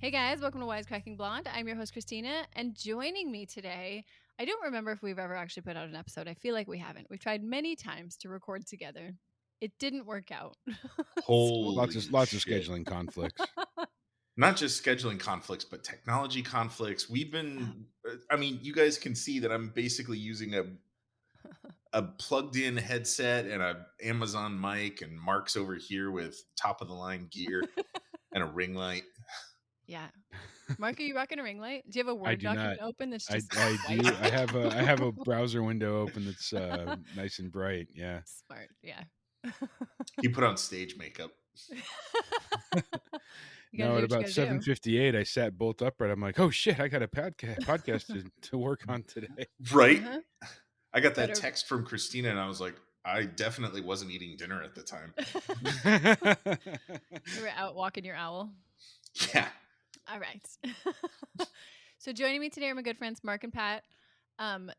Hey guys, welcome to Wisecracking Blonde. I'm your host, Christina, and joining me today, I don't remember if we've ever actually put out an episode. I feel like we haven't. We've tried many times to record together. It didn't work out. Holy Lots of shit. scheduling conflicts. Not just scheduling conflicts, but technology conflicts. We've been, I mean, you guys can see that I'm basically using a plugged in headset and a Amazon mic, and Mark's over here with top of the line gear and a ring light. Yeah. Mark, are you rocking a ring light? Do you have a I Word do document not. open that's I just do. white? I have a browser window open that's nice and bright. Yeah. Smart, yeah. He put on stage makeup. You gotta No, do at what you about gotta do. 7:58, I sat bolt upright. I'm like, oh shit, I got a podcast to work on today. Right? Uh-huh. I got that Better- text from Christina, and I was like, I definitely wasn't eating dinner at the time. You were out walking your owl. Yeah. All right. So joining me today are my good friends Mark and Pat.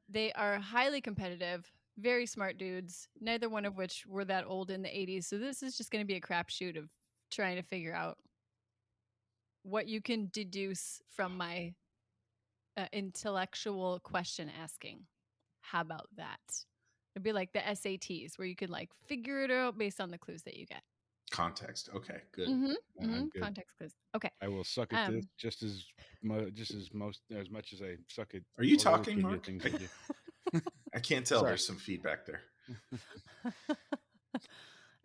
They are highly competitive, very smart dudes, neither one of which were that old in the 80s. So this is just going to be a crapshoot of trying to figure out what you can deduce from my intellectual question asking. How about that? It'd be like the SATs where you could like figure it out based on the clues that you get. Context. Okay, good. I'm good. Context clues. Okay. I will suck at this just as much as I suck at. Are you all the other talking, trivia Mark? things I do. I can't tell. Sorry. There's some feedback there.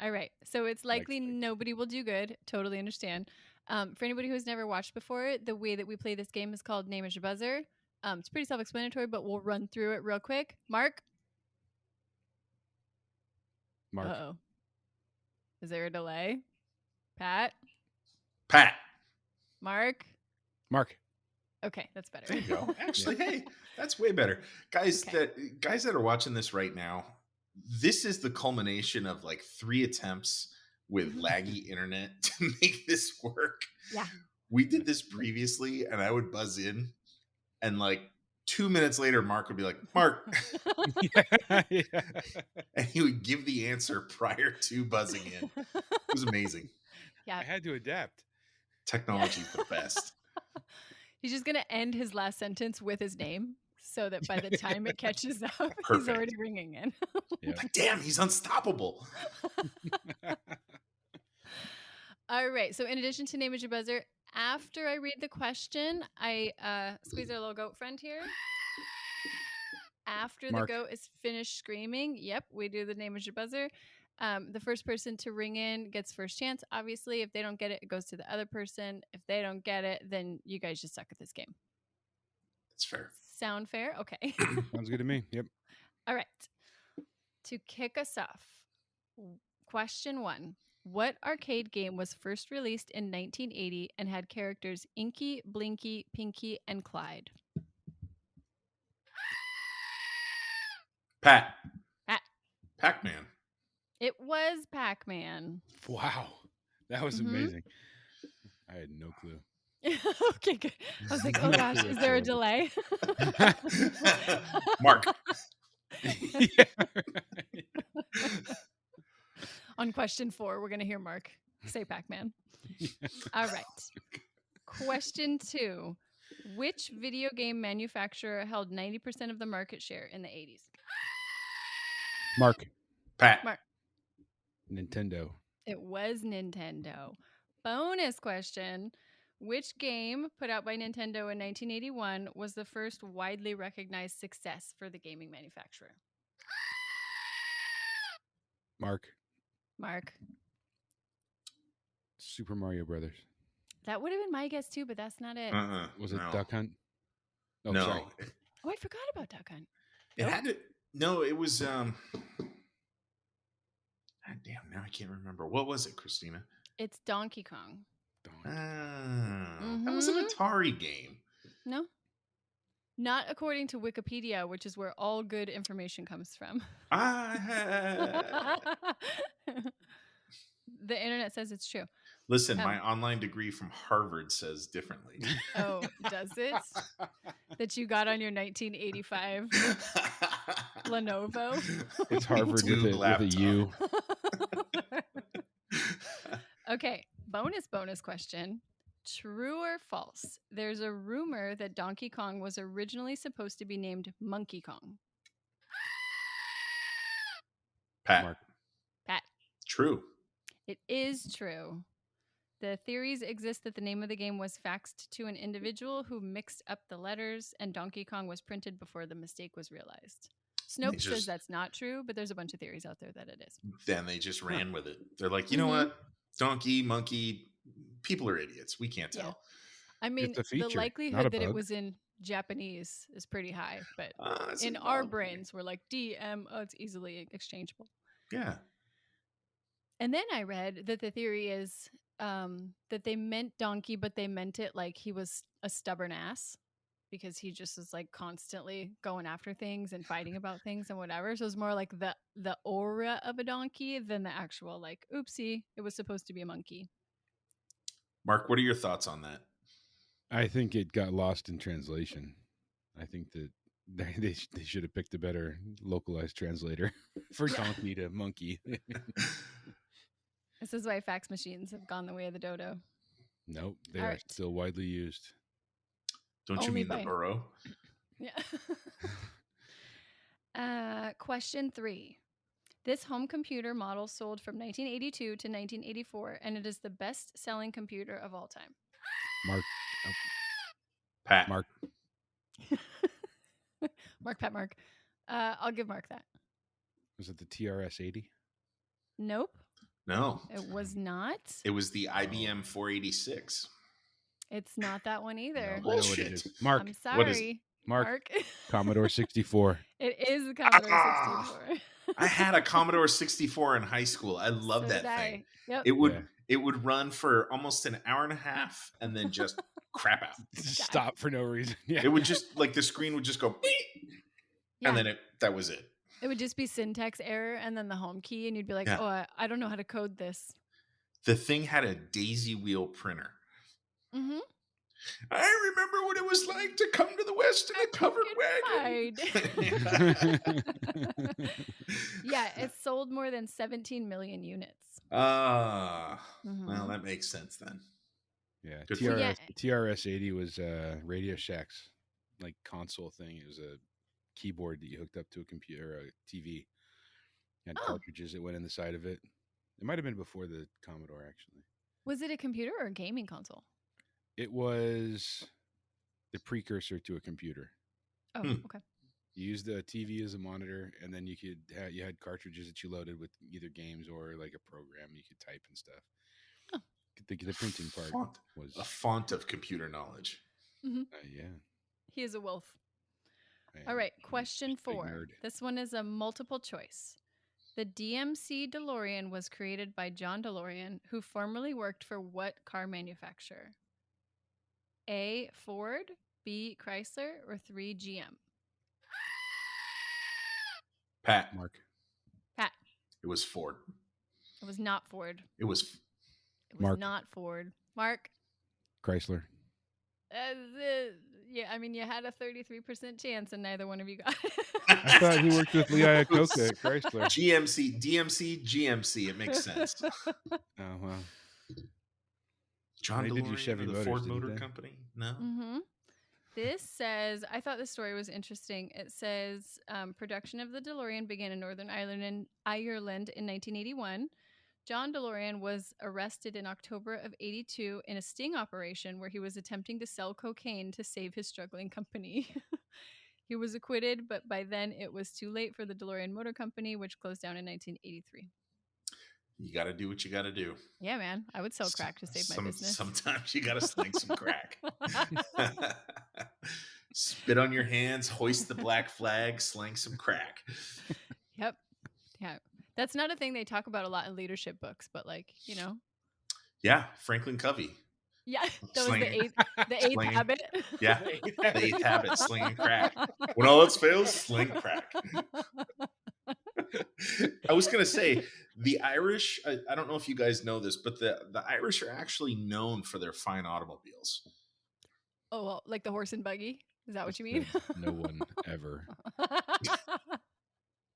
All right. So it's likely Like- nobody will do good. Totally understand. For anybody who's never watched before, the way that we play this game is called Name Is Your Buzzer. It's pretty self-explanatory, but we'll run through it real quick. Mark? Mark. Uh-oh. Is there a delay? Pat? Pat. Mark? Mark. Okay, that's better. There you go. Actually, hey, that's way better. Guys that are watching this right now, this is the culmination of like 3 attempts with laggy internet to make this work. Yeah. We did this previously, and I would buzz in, and like 2 minutes later, Mark would be like, Mark, Yeah. and he would give the answer prior to buzzing in. It was amazing. Yeah. I had to adapt. Technology's the best. He's just going to end his last sentence with his name so that by the time it catches up, he's Perfect. already ringing in. Yeah. Like, damn, he's unstoppable. All right. So in addition to Name Is Your Buzzer, after I read the question, I squeeze our little goat friend here. After Mark. the goat is finished screaming, yep, we do the Name Is Your Buzzer. The first person to ring in gets first chance. Obviously, if they don't get it, it goes to the other person. If they don't get it, then you guys just suck at this game. That's fair. Sound fair? Okay. Sounds good to me. Yep. All right. To kick us off, question 1. What arcade game was first released in 1980 and had characters Inky, Blinky, Pinky, and Clyde? Pat. Pat. Pac-Man. It was Pac-Man. Wow. That was Mhm. amazing. I had no clue. Okay, good. I was like, oh gosh, is there a delay? Mark. Yeah. On question 4, we're going to hear Mark say Pac-Man. All right. Question 2. Which video game manufacturer held 90% of the market share in the 80s? Mark. Pat. Mark. Nintendo. It was Nintendo. Bonus question. Which game put out by Nintendo in 1981 was the first widely recognized success for the gaming manufacturer? Mark. Mark. Super Mario Brothers. That would have been my guess too, but that's not it. Was it no. Duck Hunt? Oh, No. sorry. Oh, I forgot about Duck Hunt. It had to. No, it was. God damn, now I can't remember. What was it, Christina? It's Donkey Kong. That was an Atari game. No? Not according to Wikipedia, which is where all good information comes from. The internet says it's true. Listen, my online degree from Harvard says differently. Oh, does it? That you got on your 1985 Lenovo? It's Harvard with a U. Okay, bonus question. True or false? There's a rumor that Donkey Kong was originally supposed to be named Monkey Kong. Pat. Mark. Pat. True. It is true. The theories exist that the name of the game was faxed to an individual who mixed up the letters, and Donkey Kong was printed before the mistake was realized. Snopes says that's not true, but there's a bunch of theories out there that it is. Then they just ran with it. They're like, you know what? Donkey, monkey, people are idiots. We can't tell. I mean, It's a feature, the not a likelihood that it bug. was in Japanese is pretty high, but It's in a our bug. brains, we're like DM, oh, it's easily exchangeable. Yeah. And then I read that the theory is that they meant donkey, but they meant it like he was a stubborn ass because he just was like constantly going after things and fighting about things and whatever. So it's more like the aura of a donkey than the actual like, oopsie, it was supposed to be a monkey. Mark, what are your thoughts on that? I think it got lost in translation. I think that they should have picked a better localized translator for donkey to monkey. This is why fax machines have gone the way of the dodo. Nope, they All are right. still widely used. Don't you Only mean the by- burrow? Yeah. Question 3. This home computer model sold from 1982 to 1984, and it is the best-selling computer of all time. Mark. Pat. Mark. Mark. I'll give Mark that. Was it the TRS-80? Nope. No. It was not. It was the IBM 486. It's not that one either. No, I know what it is. Mark. I'm sorry. Mark. Commodore 64. It is the Commodore 64. I had a Commodore 64 in high school. I love that thing. Yep. It would run for almost an hour and a half and then just crap out. Stop for no reason. Yeah. It would just like the screen would just go beep, and then that was it. It would just be syntax error and then the home key, and you'd be like, Yeah. oh, I don't know how to code this. The thing had a daisy wheel printer. Mm-hmm. I remember what it was like to come to the West in a covered wagon. Yeah, it sold more than 17 million units. Well, that makes sense then. Yeah, Good for you. TRS-80 was Radio Shack's like console thing. It was a keyboard that you hooked up to a computer or a TV. Had cartridges that went in the side of it. It might have been before the Commodore, actually. Was it a computer or a gaming console? It was the precursor to a computer. Oh, okay. You used the TV as a monitor, and then you had cartridges that you loaded with either games or like a program you could type and stuff. Oh. The printing part was a font of computer knowledge. Yeah. He is a wolf. All right, question 4. This one is a multiple choice. The DMC DeLorean was created by John DeLorean, who formerly worked for what car manufacturer? A, Ford, B, Chrysler, or 3, GM? Pat. Mark. Pat. It was Ford. It was not Ford. It was Mark. Not Ford. Mark. Chrysler. Yeah, I mean, you had a 33% chance, and neither one of you got it. I thought he worked with Lee Iacocca at Chrysler. GMC. It makes sense. Oh, wow. John They did do DeLorean Chevy of the Motors, Ford didn't Motor they? Company? No. Mm-hmm. This says, I thought this story was interesting. It says production of the DeLorean began in Northern Ireland in 1981. John DeLorean was arrested in October of 82 in a sting operation where he was attempting to sell cocaine to save his struggling company. He was acquitted, but by then it was too late for the DeLorean Motor Company, which closed down in 1983. You got to do what you got to do. Yeah, man. I would sell crack to save my business. Sometimes you got to sling some crack. Spit on your hands, hoist the black flag, sling some crack. Yep. Yeah. That's not a thing they talk about a lot in leadership books, but like, you know. Yeah, Franklin Covey. Yeah, that was the eighth habit. Yeah, the 8th habit, slinging crack. When all else fails, sling crack. I was going to say, the Irish, I don't know if you guys know this, but the Irish are actually known for their fine automobiles. Oh, well, like the horse and buggy? Is that what you mean? No one ever.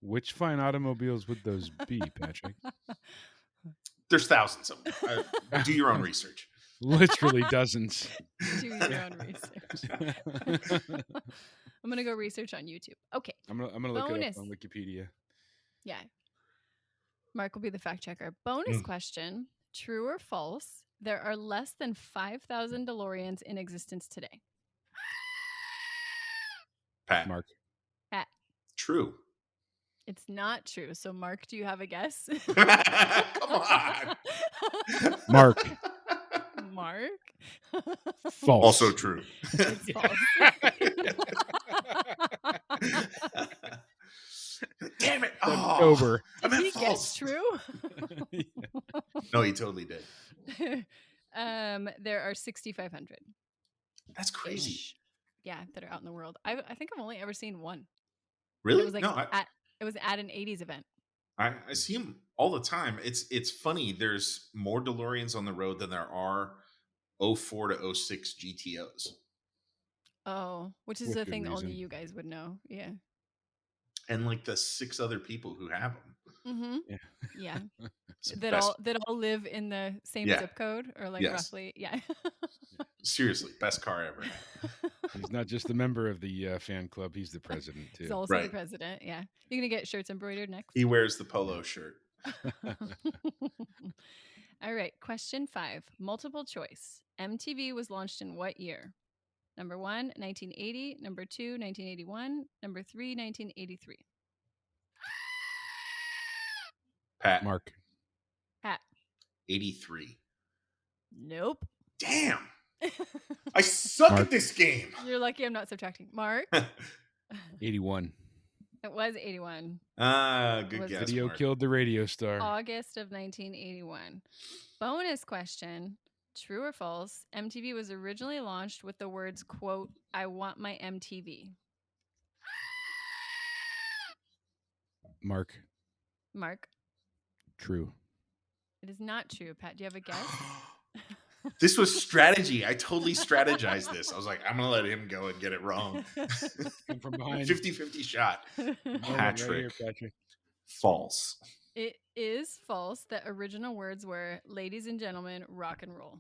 Which fine automobiles would those be, Patrick? There's thousands of them. Do your own research. Literally dozens. Do your own research. I'm gonna go research on YouTube. Okay. I'm gonna look it Bonus. up on Wikipedia. Yeah. Mark will be the fact checker. Bonus question. True or false? There are less than 5,000 DeLoreans in existence today. Pat. Mark. Pat. True. It's not true. So, Mark, do you have a guess? Come on. Mark. Mark? False. Also true. It's false. Damn it. Over. I meant Did he false. guess true? No, he totally did. There are 6,500. That's crazy. Yeah, that are out in the world. I think I've only ever seen one. Really? It was like No, it was at an 80s event. I see them all the time. It's funny. There's more DeLoreans on the road than there are 04 to 06 GTOs. Oh, which is With a good thing only reason. you guys would know. Yeah. And like the 6 other people who have them. Mm-hmm. Yeah. Yeah. It's the that best. all live in the same Yeah. zip code or like Yes. roughly. Yeah. Seriously, best car ever. He's not just a member of the fan club; he's the president too. He's also the Right. president. Yeah. You're gonna get shirts embroidered next. He wears the polo shirt. All right. Question 5. Multiple choice. MTV was launched in what year? Number 1, 1980. Number 2, 1981. Number 3, 1983. Pat. Mark. Pat. 83. Nope. Damn. I suck Mark. at this game. You're lucky I'm not subtracting. Mark. 81. It was 81. Good Was guess. Video Mark. killed the radio star. August of 1981. Bonus question. True or false? MTV was originally launched with the words, quote, "I want my MTV." Mark. Mark. True. It is not true. Pat, do you have a guess? This was strategy. I totally strategized this. I was like, I'm going to let him go and get it wrong. Come from behind. 50-50 shot. Moment right here, Patrick. Patrick. False. It is false. The original words were, "Ladies and gentlemen, rock and roll."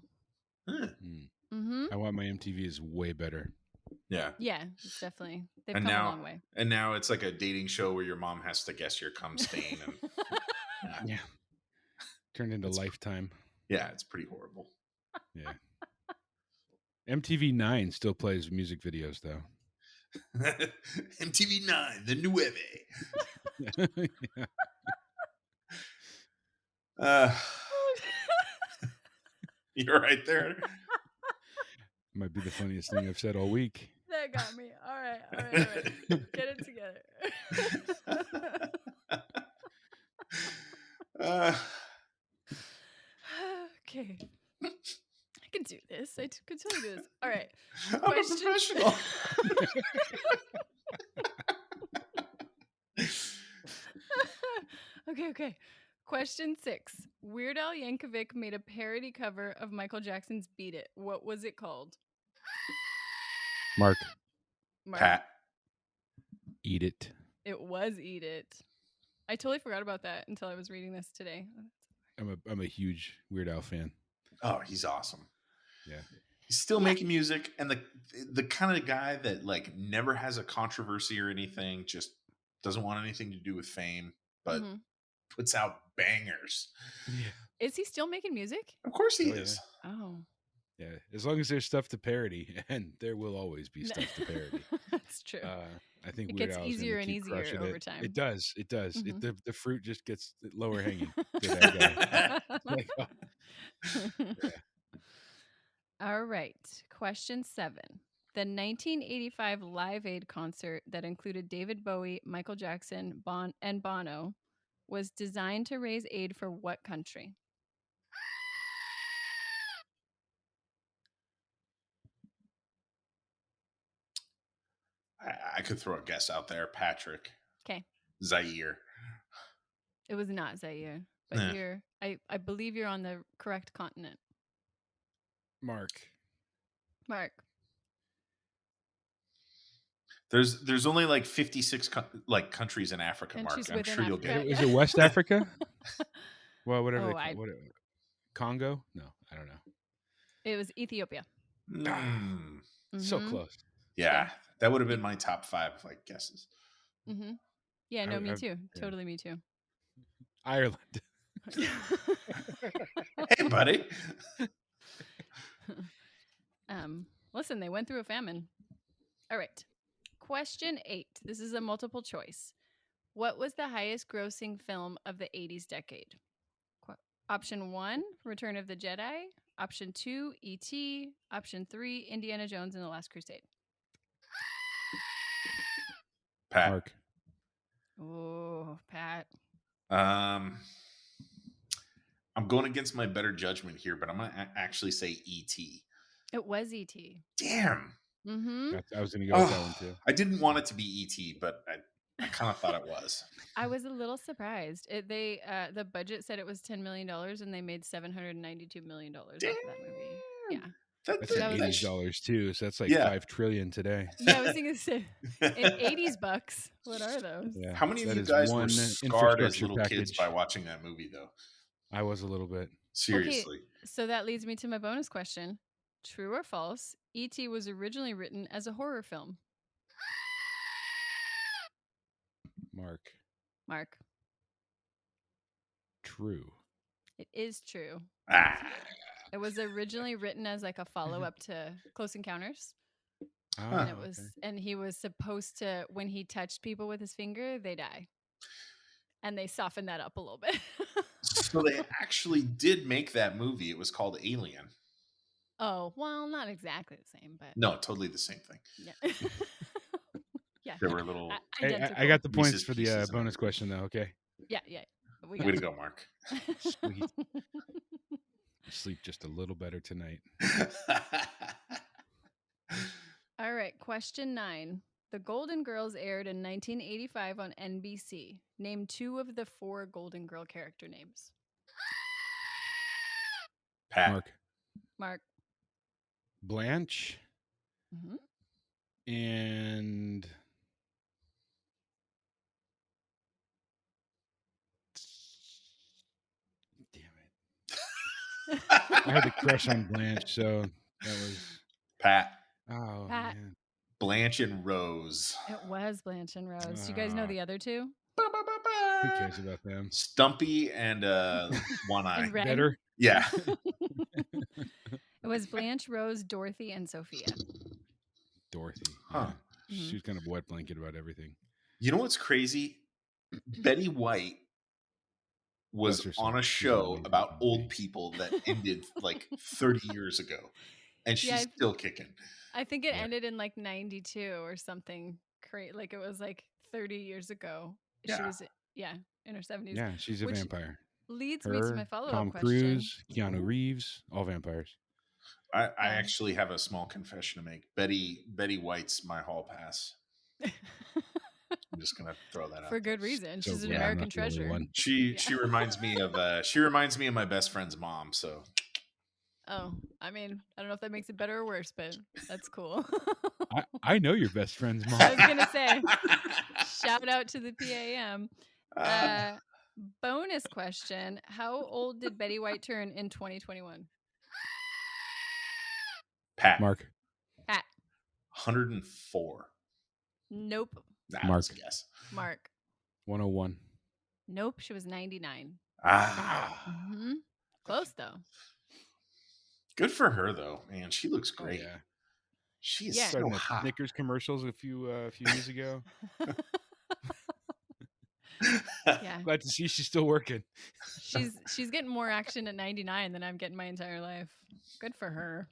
Huh. Mm-hmm. I want my MTV is way better. Yeah. Yeah, it's definitely. They've And come now- a long way. And now it's like a dating show where your mom has to guess your cum stain. And Yeah. Turned into That's- Lifetime. yeah, it's pretty horrible. Yeah. MTV 9 still plays music videos though. MTV 9, the Nueve. Yeah. You're right there. Might be the funniest thing I've said all week. That got me. All right. All right. Get it together. Okay. I can do this. I could totally do this. All right. I'm Question- a professional. Okay. Question 6. Weird Al Yankovic made a parody cover of Michael Jackson's "Beat It." What was it called? Mark, Mark? Pat. eat it. It was "Eat It." I totally forgot about that until I was reading this today. I'm a huge Weird Al fan. Oh, he's awesome. Yeah. He's still Yeah. making music, and the kind of guy that like never has a controversy or anything, just doesn't want anything to do with fame, but Mhm. puts out bangers. Yeah. Is he still making music? Of course he Oh, yeah. is. Oh. Yeah. As long as there's stuff to parody, and there will always be stuff to parody. That's true. I think It Weird gets Al is gonna easier and keep easier crushing over it. time. It does. It does. Mhm. The fruit just gets lower hanging for that guy. Like, oh, All right. Question 7. The 1985 Live Aid concert that included David Bowie, Michael Jackson, and Bono was designed to raise aid for what country? I could throw a guess out there. Patrick. 'Kay. Zaire. It was not Zaire, but Yeah. I believe you're on the correct continent. Mark. Mark. There's only like 56 countries in Africa, Countries Mark. I'm within sure you'll get Africa. it. Is it West Africa? Well, whatever. Oh, they call, what, Congo? No, I don't know. It was Ethiopia. Mm, So Mhm. close. yeah, that would have been my top 5 like guesses. Mm-hmm. Yeah, no, me too. Yeah. Totally me too. Ireland. Hey, buddy. Listen, they went through a famine. All right. Question 8. This is a multiple choice. What was the highest grossing film of the 80s decade? Option 1, Return of the Jedi. Option 2, E.T. Option 3, Indiana Jones and the Last Crusade. Pat. Mark. Oh, Pat. I'm going against my better judgment here, but I'm going to actually say E.T. It was E.T. Damn. Mm-hmm. I was going to go with that one too. I didn't want it to be E.T., but I kind of thought it was. I was a little surprised. The budget said it was $10 million and they made $792 million off of that movie. Yeah. That's in 80s dollars too, so that's like 5 trillion today. Yeah, I was thinking in 80s bucks. What are those? Yeah, how many of you guys were scarred as little kids by watching that movie, though? I was a little bit. Seriously. Okay, so that leads me to my bonus question. True or false? E.T. was originally written as a horror film. Mark. True. It is true. It was originally written as like a follow-up to Close Encounters. And it was, and he was supposed to, when he touched people with his finger, they die. And they softened that up a little bit. So they actually did make that movie. It was called Alien. Oh, well, not exactly the same, but no, totally the same thing. Yeah. Yeah. There were little. I got the points for the bonus question, though. Okay. Yeah. Way to go, Mark. Sweet. Sleep just a little better tonight. All right. Question 9. The Golden Girls aired in 1985 on NBC. Name 2 of the 4 Golden Girl character names. Pat. Mark. Blanche. Mm-hmm. And damn it. I had a crush on Blanche, so that was Pat. Oh, Pat. man. Blanche and Rose. It was Blanche and Rose. Do you guys know the other 2? Who cares about them? Stumpy and One Eye. And Ren? Better? Yeah. It was Blanche, Rose, Dorothy, and Sophia. Dorothy. Huh. Yeah. She was kind of a wet blanket about everything. You know what's crazy? Betty White was on a show about old people that ended like 30 years ago. And she's still kicking. I think it ended in like 92 or something. Like it was like 30 years ago. Yeah. She was, in her 70s. Yeah, she's a vampire. Leads me to my follow-up Tom question. Cruise, Keanu Reeves, all vampires. I actually have a small confession to make. Betty White's my hall pass. I'm just gonna throw that out for good reason. So She's an American treasure. She reminds me of my best friend's mom. So. Oh, I mean, I don't know if that makes it better or worse, but that's cool. I know your best friend's mom. I was gonna say, shout out to the PAM. Bonus question: how old did Betty White turn in 2021? Pat. Mark. Pat. 104. Nope. Mark. Guess. Mark. 101. Nope. She was 99. Mm-hmm. Close though. Good for her though, man. She looks great. Oh, yeah. She's so hot. Snickers commercials a few years ago. Yeah. Glad to see she's still working. She's getting more action at 99 than I'm getting my entire life. Good for her.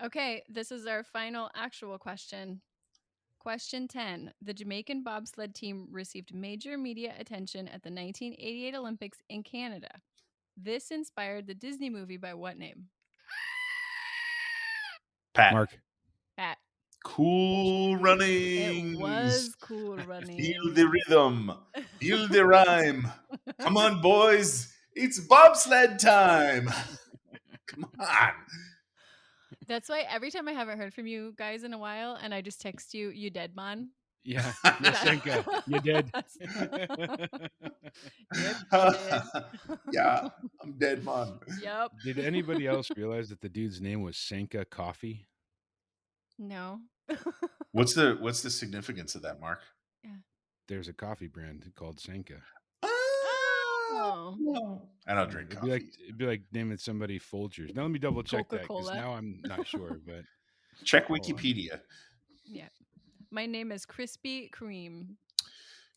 Okay, this is our final actual question. Question 10. The Jamaican bobsled team received major media attention at the 1988 Olympics in Canada. This inspired the Disney movie by what name? Pat. Mark. Pat. Cool Runnings. It was Cool Runnings. Feel the rhythm. Feel the rhyme. Come on, boys. It's bobsled time. Come on. That's why every time I haven't heard from you guys in a while and I just text you, you dead, man. Yeah. Yes, Senka. You did. Yep, you did. Yeah, I'm dead, man. Yep. Did anybody else realize that the dude's name was Sanka Coffee? No. What's the significance of that, Mark? Yeah. There's a coffee brand called Sanka. Oh. No. I don't drink coffee. It'd be like naming somebody Folgers. Now let me double check that because Coca-Cola. now I'm not sure. But Check hold on. Wikipedia. Yeah. My name is Krispy Kreme.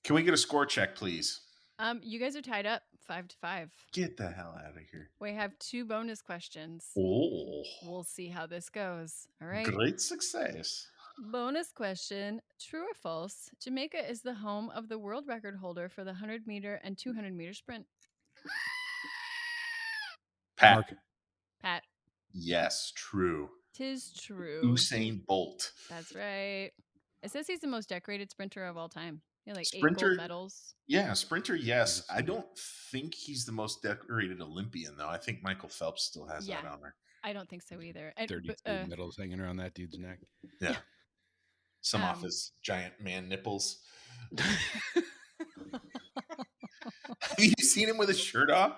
Can we get a score check, please? You guys are tied up 5-5. Get the hell out of here. We have 2 bonus questions. Oh, We'll see how this goes. All right. great success. Bonus question. True or false? Jamaica is the home of the world record holder for the 100-meter and 200-meter sprint. Pat. Mark. Pat. Yes, true. 'Tis true. Usain Bolt. That's right. It says he's the most decorated sprinter of all time. He had like 8 Sprinter- gold medals. Yeah, sprinter, yes. I don't think he's the most decorated Olympian, though. I think Michael Phelps still has that Yeah. honor. I don't think so either. And, 33 medals hanging around that dude's neck. Yeah. Some off Um, his giant man nipples. Have you seen him with his shirt off?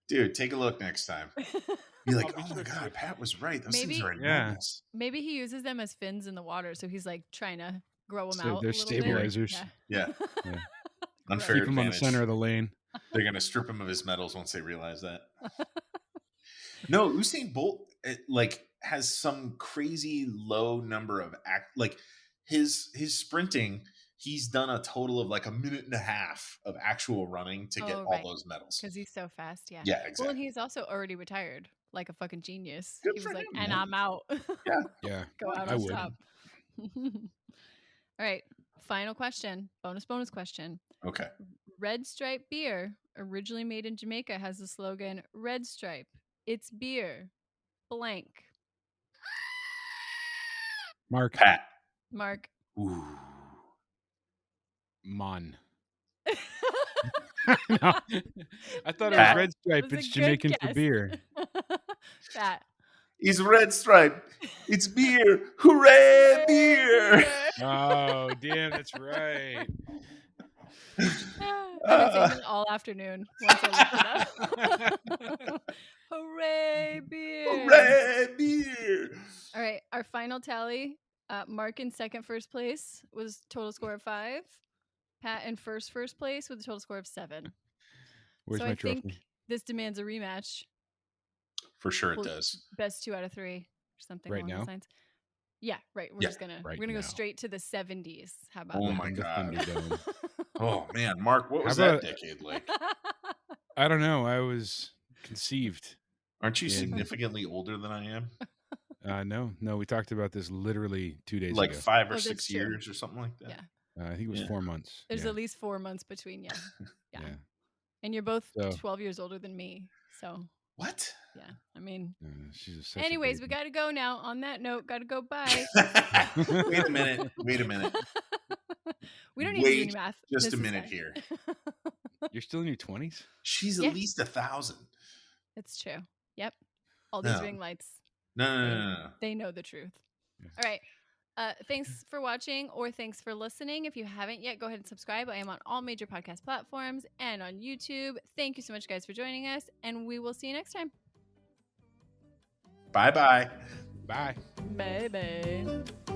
Dude, take a look next time. Be like, I'll be oh sure my to. God, Pat was right. Those things Maybe- are Yeah. enormous. Maybe he uses them as fins in the water, so he's like trying to grow them So out. they're a little bit. stabilizers. Yeah. Yeah. Yeah. Unfair Keep him on the advantage. center of the lane. They're going to strip him of his medals once they realize that. No, Usain Bolt has some crazy low number of his sprinting. He's done a total of like a minute and a half of actual running to get Oh, all right. those medals. Because he's so fast, yeah. Yeah, Well, exactly. and he's also already retired, like a fucking genius. Good he was for like, him, and man. I'm out. Yeah. Go out I on would. top. All right. Final question. Bonus question. Okay. Red Stripe beer, originally made in Jamaica, has the slogan Red Stripe. It's beer. Blank. Mark. Pat. Mark. Ooh. Mon. No. I thought it No, was Red Stripe. It was It's a good Jamaican for guess. beer. Pat. It's Red Stripe. It's beer. Hooray, beer. Oh, damn, that's right. I've been saying that all afternoon once I looked it up. Hooray, beer. Hooray, beer. All right, our final tally. Mark in first place was total score of 5. Pat in first place with a total score of 7. Where's so my I trophy? think this demands a rematch. For sure it Well, does. Best 2 out of 3 or something Right along now? those lines. Yeah, right. We're Yeah, just gonna right we're gonna now. go straight to the 70s. How about Oh that? my Welcome to God. Thunderdome. Oh man, Mark, what was How that about- decade like? I don't know. I was conceived. Aren't you in- significantly older than I am? No. We talked about this literally 2 days Like ago. 5 or Oh, 6 that's true. years or something like that? Yeah. I think it was Yeah. 4 months. There's yeah. at least 4 months between you. Yeah. Yeah. And you're both So- 12 years older than me. So, What? yeah. I mean, She's such a anyways, we baby. got to go now. On that note, got to go. Bye. Wait a minute. We don't need to do any Wait math. Just This a is minute fine. here. You're still in your 20s? She's Yeah. at least 1,000. It's true. Yep. All these No. ring lights. No. They know the truth. Yeah. All right. Thanks for watching or thanks for listening. If you haven't yet, go ahead and subscribe. I am on all major podcast platforms and on YouTube. Thank you so much, guys, for joining us, and we will see you next time. Bye-bye. Bye. Bye-bye.